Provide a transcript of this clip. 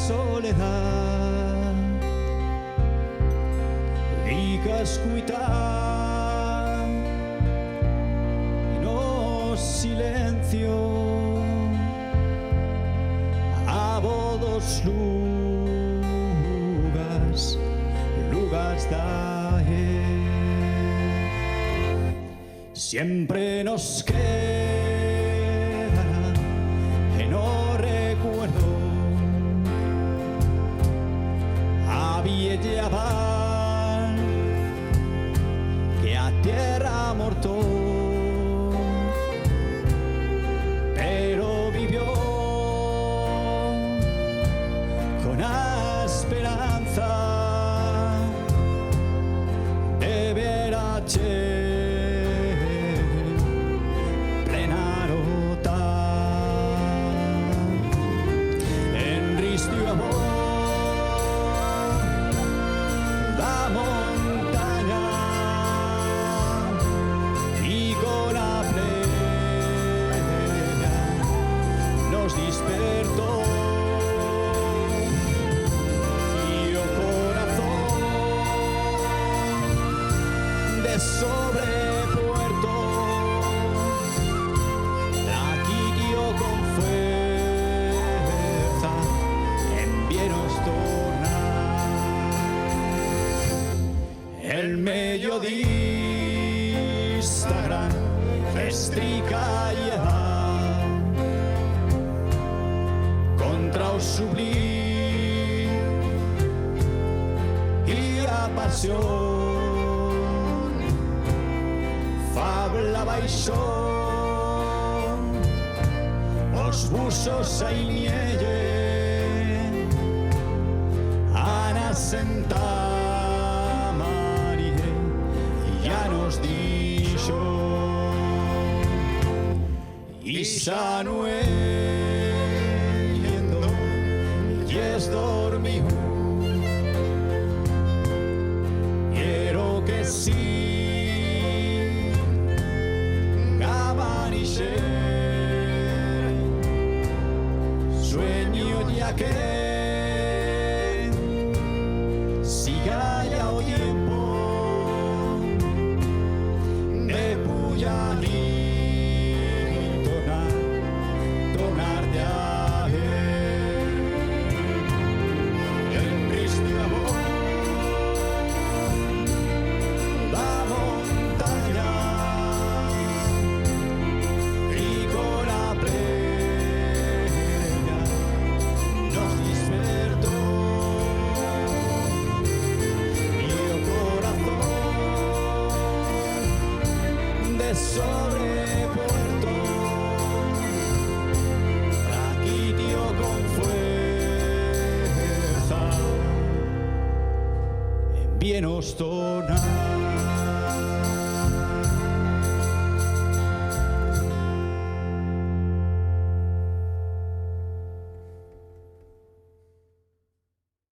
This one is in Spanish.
soledad, digues cuitar y no silencio a vodos lugas d'ayer. Siempre nos quedará en no recuerdo a vieja val que a tierra mortó, pero vivió con esperanza de ver a plena nota en ristio amor la montaña y con la plena nos despertó. Sobre puerto, aquí guió con fuerza en bienos tornar. El mediodista gran estrica lleva contra o sublim y a pasión. La baixó os busos a Inielle Ana Senta Marie ya nos dijo y Sanuel yendo y es dormido. Quiero que sí sueño ya que siga ya o tiempo de puya y tornar de ayer en Cristo amor la montaña. Sobre puerto, aquí dio con fuerza en bienos tornar.